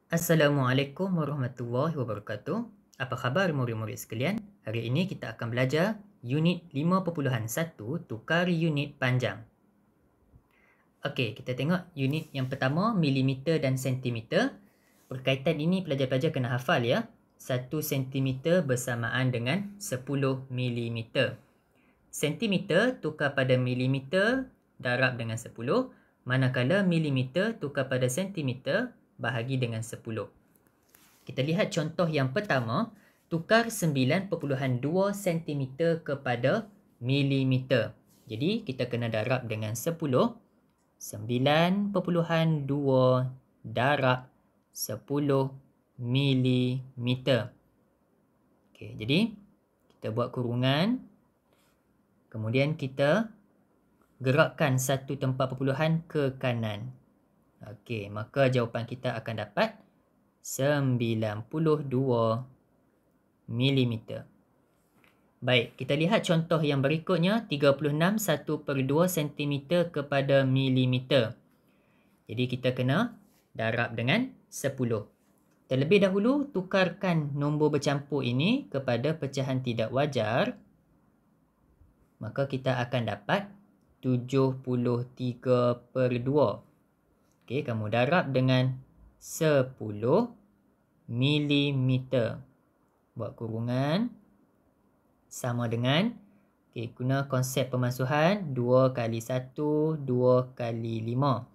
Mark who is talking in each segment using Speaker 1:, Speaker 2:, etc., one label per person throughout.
Speaker 1: Assalamualaikum warahmatullahi wabarakatuh. Apa khabar murid-murid sekalian? Hari ini kita akan belajar unit 5.1 tukar unit panjang. Okey, kita tengok unit yang pertama milimeter dan sentimeter. Berkaitan ini pelajar-pelajar kena hafal ya. 1 sentimeter bersamaan dengan 10 milimeter. Sentimeter tukar pada milimeter darab dengan 10, manakala milimeter tukar pada sentimeter bahagi dengan 10. Kita lihat contoh yang pertama, tukar 9.2 cm kepada milimeter. Jadi kita kena darab dengan 10. 9.2 darab 10 milimeter. Okey, jadi kita buat kurungan. Kemudian kita gerakkan satu tempat perpuluhan ke kanan. Okey, maka jawapan kita akan dapat 92 mm. Baik, kita lihat contoh yang berikutnya, 36 1/2 cm kepada milimeter. Jadi kita kena darab dengan 10. Terlebih dahulu, tukarkan nombor bercampur ini kepada pecahan tidak wajar. Maka kita akan dapat 73/2. Okey, kamu darab dengan 10 milimeter. Buat kurungan. Sama dengan, guna konsep pemansuhan, 2 kali 1, 2 kali 5.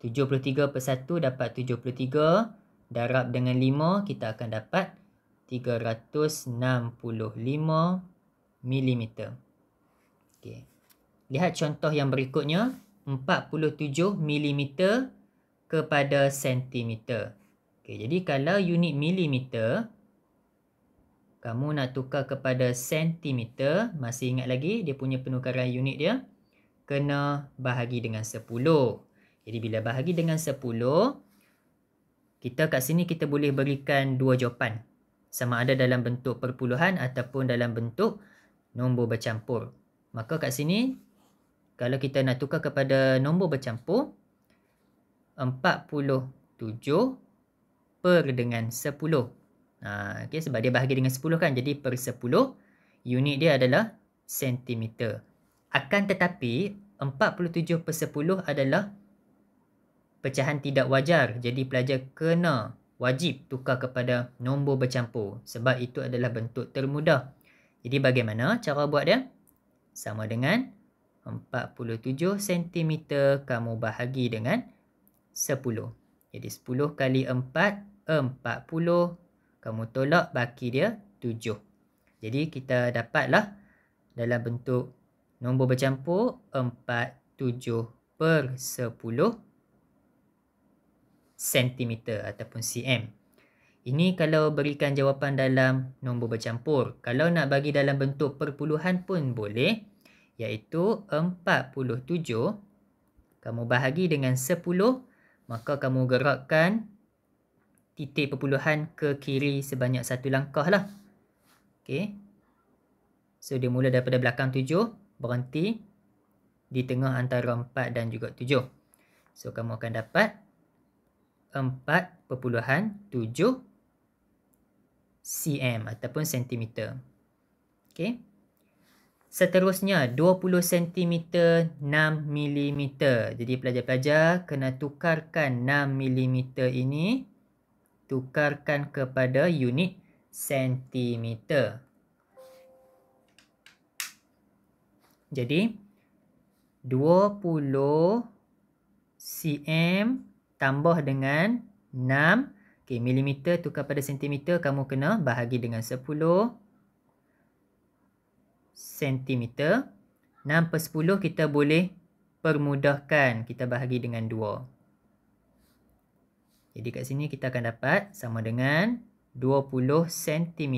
Speaker 1: 73 per 1 dapat 73. Darab dengan 5, kita akan dapat 365 milimeter. Okay. Lihat contoh yang berikutnya, 47 milimeter kepada sentimeter. Okay, jadi kalau unit milimeter, kamu nak tukar kepada sentimeter, masih ingat lagi dia punya penukaran unit dia? Kena bahagi dengan 10. Jadi bila bahagi dengan 10, kita kat sini kita boleh berikan dua jawapan. Sama ada dalam bentuk perpuluhan ataupun dalam bentuk nombor bercampur. Maka kat sini, kalau kita nak tukar kepada nombor bercampur, 47 per dengan 10. Okay, sebab dia bahagi dengan 10 kan, jadi per 10, unit dia adalah sentimeter. Akan tetapi 47 per 10 adalah pecahan tidak wajar, jadi pelajar kena wajib tukar kepada nombor bercampur, sebab itu adalah bentuk termudah. Jadi bagaimana cara buat dia? Sama dengan 47 cm kamu bahagi dengan 10. Jadi 10 kali 4, 40. Kamu tolak, baki dia 7. Jadi kita dapatlah dalam bentuk nombor bercampur 47 per 10 cm ataupun cm. Ini kalau berikan jawapan dalam nombor bercampur. Kalau nak bagi dalam bentuk perpuluhan pun boleh, iaitu 47. Kamu bahagi dengan 10, maka kamu gerakkan titik perpuluhan ke kiri sebanyak satu langkah lah. Okay. So, dia mula daripada belakang 7, berhenti di tengah antara 4 dan juga 7. So, kamu akan dapat 4.7 cm ataupun sentimeter. Okay. Seterusnya, 20 cm 6 mm. Jadi, pelajar-pelajar kena tukarkan 6 mm ini, tukarkan kepada unit sentimeter. Jadi 20 cm tambah dengan 6. Okay, milimeter tukar pada sentimeter, kamu kena bahagi dengan 10 sentimeter. 6 per 10 kita boleh permudahkan, kita bahagi dengan 2. Jadi kat sini kita akan dapat sama dengan 20 cm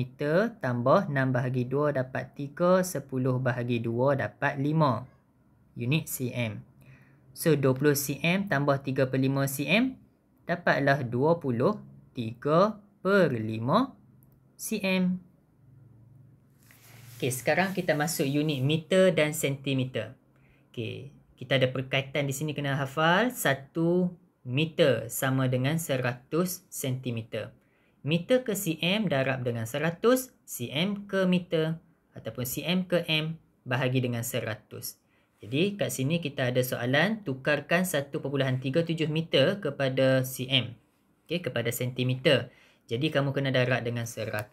Speaker 1: tambah 6 bahagi 2 dapat 3, 10 bahagi 2 dapat 5 unit cm. So 20 cm tambah 3 per 5 cm dapatlah 23 per 5 cm. Okay, sekarang kita masuk unit meter dan sentimeter. Okay, kita ada perkaitan di sini kena hafal. 1 meter sama dengan 100 cm. Meter ke cm darab dengan 100, cm ke meter ataupun cm ke m bahagi dengan 100. Jadi kat sini kita ada soalan tukarkan 1.37 meter kepada cm. Okey, kepada sentimeter. Jadi kamu kena darab dengan 100.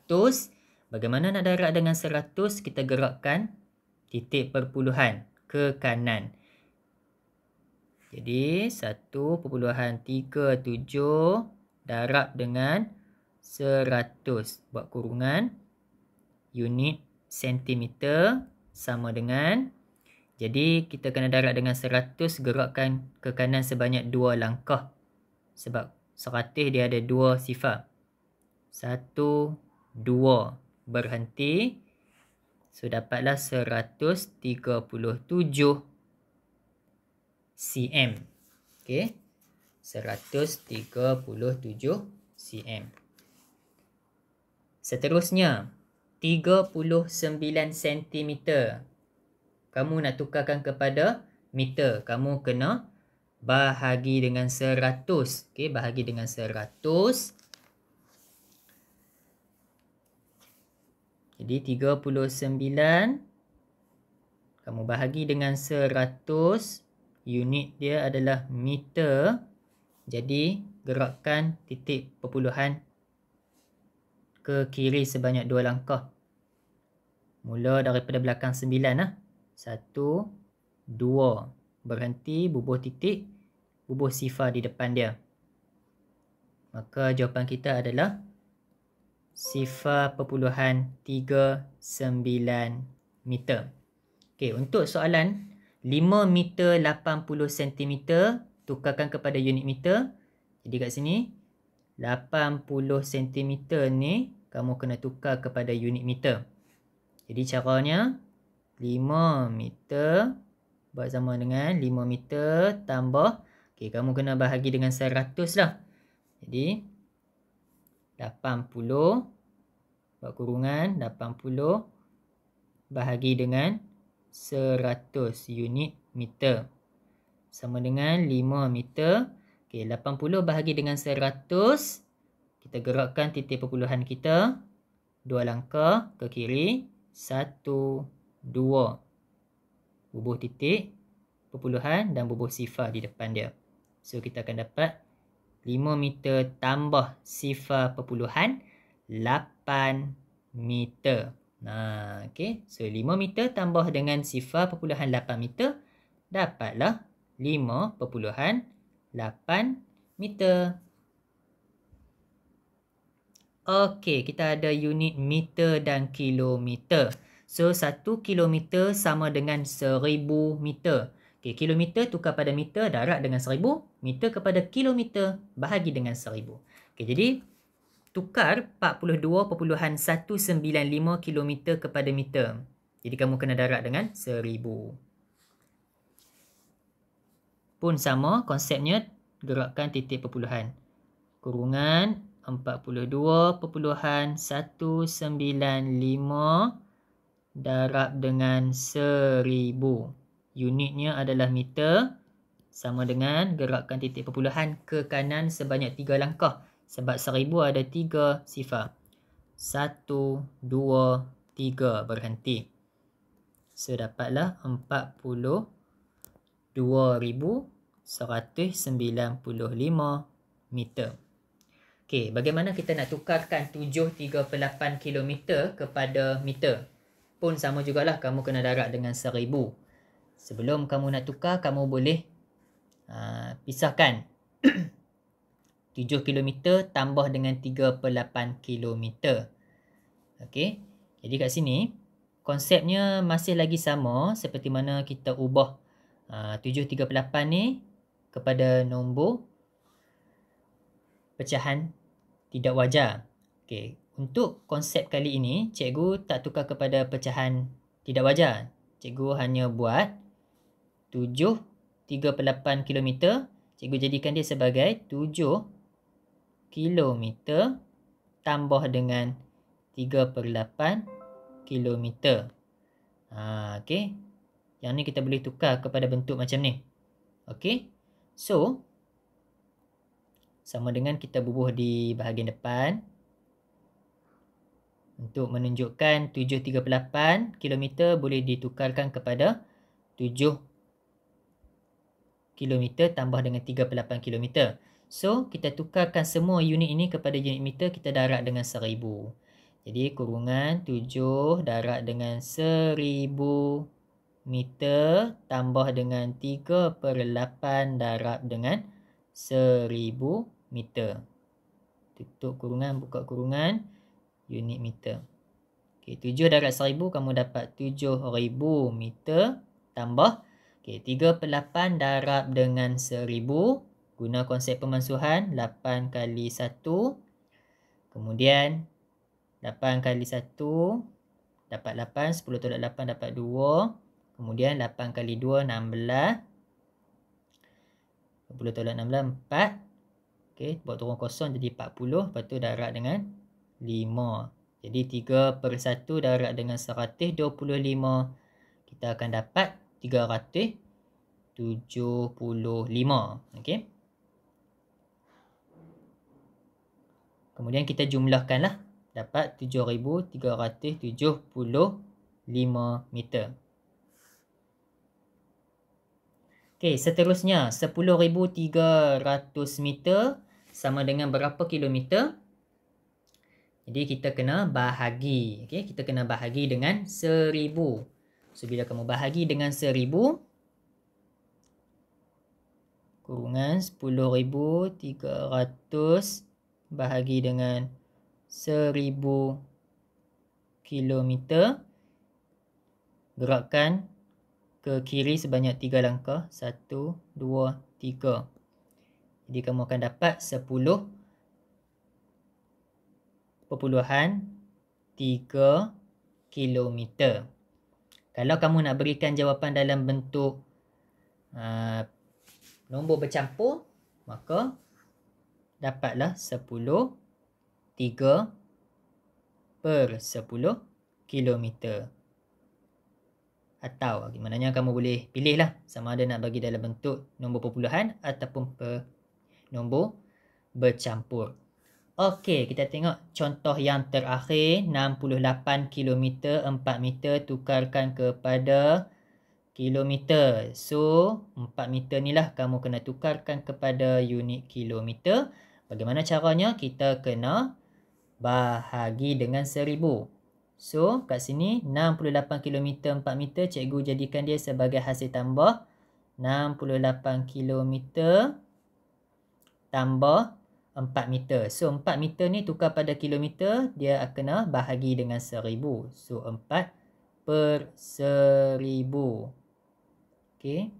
Speaker 1: Bagaimana nak darab dengan 100? Kita gerakkan titik perpuluhan ke kanan. Jadi 1.37 darab dengan 100. Buat kurungan. Unit sentimeter sama dengan. Jadi kita kena darab dengan 100, gerakkan ke kanan sebanyak 2 langkah. Sebab 100 dia ada 2 sifar. 1, 2. Berhenti. So dapatlah 137 cm. Okey. 137 cm. Seterusnya, 39 cm. Kamu nak tukarkan kepada meter. Kamu kena bahagi dengan 100. Okey, bahagi dengan 100. Jadi 39 kamu bahagi dengan 100. Unit dia adalah meter. Jadi gerakkan titik perpuluhan ke kiri sebanyak 2 langkah. Mula daripada belakang 9 lah. 1, 2. Berhenti, bubuh titik, bubuh sifar di depan dia. Maka jawapan kita adalah 0.39 meter. Okey, untuk soalan 5 meter 80 cm tukarkan kepada unit meter. Jadi kat sini 80 cm ni kamu kena tukar kepada unit meter. Jadi caranya 5 meter buat sama dengan 5 meter tambah. Okey, kamu kena bahagi dengan 100 lah. Jadi 80 buat kurungan 80 bahagi dengan 100 unit meter sama dengan 5 meter. Okey, 80 bahagi dengan 100. Kita gerakkan titik perpuluhan kita 2 langkah ke kiri. 1, 2. Bubuh titik perpuluhan dan bubuh sifar di depan dia. So kita akan dapat 5 meter tambah sifar perpuluhan 8 meter. Nah, okey. So 5 meter tambah dengan sifar perpuluhan 8 meter dapatlah 5.8 meter. Okey, kita ada unit meter dan kilometer. So 1 kilometer sama dengan 1000 meter. Okey, kilometer tukar pada meter, darab dengan 1000. Meter kepada kilometer, bahagi dengan 1000. Okey, jadi tukar 42.195 km kepada meter. Jadi kamu kena darab dengan 1000. Pun sama konsepnya, gerakkan titik perpuluhan. Kurungan 42.195 darab dengan 1000. Unitnya adalah meter. Sama dengan gerakkan titik perpuluhan ke kanan sebanyak 3 langkah. Sebab 1000 ada 3 sifar. 1, 2, 3. Berhenti. So dapatlah 42,195 meter. Okey, bagaimana kita nak tukarkan 738 km kepada meter? Pun sama jugalah, kamu kena darab dengan 1000. Sebelum kamu nak tukar, kamu boleh pisahkan 7 km tambah dengan 38 km. Okey, jadi kat sini konsepnya masih lagi sama seperti mana kita ubah 738 ni kepada nombor pecahan tidak wajar. Okey, untuk konsep kali ini, cikgu tak tukar kepada pecahan tidak wajar. Cikgu hanya buat 738 km. Cikgu jadikan dia sebagai 7 km tambah dengan 3/8 km. Okey. Yang ni kita boleh tukar kepada bentuk macam ni. Okey. So, sama dengan kita bubuh di bahagian depan. Untuk menunjukkan 738 km boleh ditukarkan kepada 7 km tambah dengan 38 km. So, kita tukarkan semua unit ini kepada unit meter, kita darab dengan 1000. Jadi, kurungan 7 darab dengan 1000 meter tambah dengan 3/8 darab dengan 1000 meter. Tutup kurungan, buka kurungan, unit meter. Okey, 7 darab 1000 kamu dapat 7000 meter tambah 3/8 darab dengan 1000. Guna konsep pemansuhan 8 kali 1. Kemudian 8 kali 1 dapat 8, 10 tolak 8 dapat 2. Kemudian 8 kali 2 16. 20 tolak 16 4. Okey, buat turun kosong jadi 40. Lepas tu darab dengan 5. Jadi 3/1 darab dengan 125. Kita akan dapat 375. Okey. Kemudian kita jumlahkanlah. Dapat 7375 meter. Okey, seterusnya 10,300 meter sama dengan berapa kilometer? Jadi kita kena bahagi. Okey, kita kena bahagi dengan 1000. So bila kamu bahagi dengan 1000, kurungan 10,300 bahagi dengan 1000 kilometer. Gerakkan ke kiri sebanyak 3 langkah. 1, 2, 3. Jadi kamu akan dapat 10,3 kilometer. Kalau kamu nak berikan jawapan dalam bentuk nombor bercampur, maka dapatlah 10 3/10 kilometer. Atau maknanya kamu boleh pilihlah sama ada nak bagi dalam bentuk nombor perpuluhan ataupun nombor bercampur. Okey, kita tengok contoh yang terakhir. 68 km 4 meter tukarkan kepada kilometer. So, 4 meter ni lah kamu kena tukarkan kepada unit kilometer. Bagaimana caranya? Kita kena bahagi dengan 1000. So, kat sini 68 km 4 meter, cikgu jadikan dia sebagai hasil tambah 68 km tambah 4 meter. So, 4 meter ni tukar pada kilometer, dia kena bahagi dengan 1000. So, 4/1000. Okey.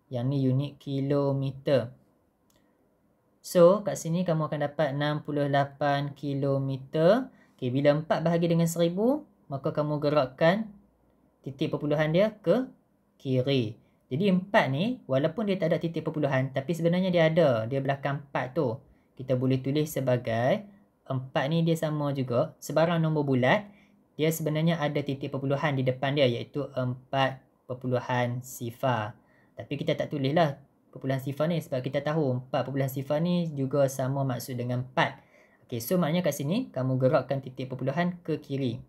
Speaker 1: Yang ni unit kilometer. So, kat sini kamu akan dapat 68 kilometer. Okey, bila 4 bahagi dengan 1000, maka kamu gerakkan titik perpuluhan dia ke kiri. Jadi 4 ni, walaupun dia tak ada titik perpuluhan, tapi sebenarnya dia ada. Dia belakang 4 tu. Kita boleh tulis sebagai 4 ni dia sama juga. Sebarang nombor bulat, dia sebenarnya ada titik perpuluhan di depan dia, iaitu 4/0. Tapi kita tak tulislah perpuluhan sifar ni sebab kita tahu 4/0 ni juga sama maksud dengan 4. Okey, so maknanya kat sini kamu gerakkan titik perpuluhan ke kiri.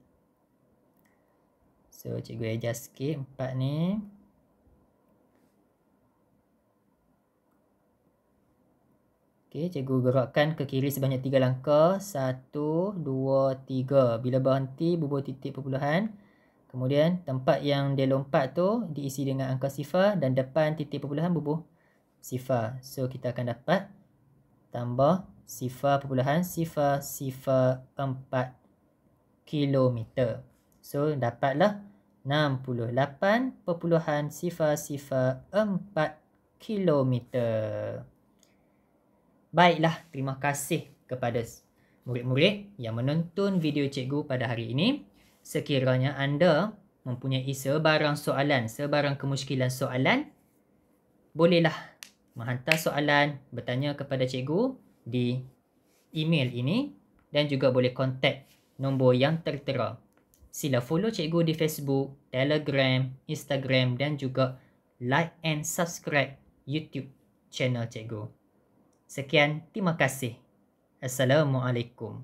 Speaker 1: So, cikgu adjust sikit 4 ni. Okey, cikgu gerakkan ke kiri sebanyak 3 langkah. 1, 2, 3. Bila berhenti, bubuh titik perpuluhan. Kemudian, tempat yang dia lompat tu diisi dengan angka sifar dan depan titik perpuluhan bubuh sifar. So, kita akan dapat tambah sifar perpuluhan sifar 4 kilometer. So, dapatlah 68.004 kilometer. Baiklah, terima kasih kepada murid-murid yang menonton video cikgu pada hari ini. Sekiranya anda mempunyai sebarang soalan, sebarang kemusykilan soalan, bolehlah menghantar soalan, bertanya kepada cikgu di email ini dan juga boleh kontak nombor yang tertera. Sila follow cikgu di Facebook, Telegram, Instagram dan juga like and subscribe YouTube channel cikgu. Sekian, terima kasih. Assalamualaikum.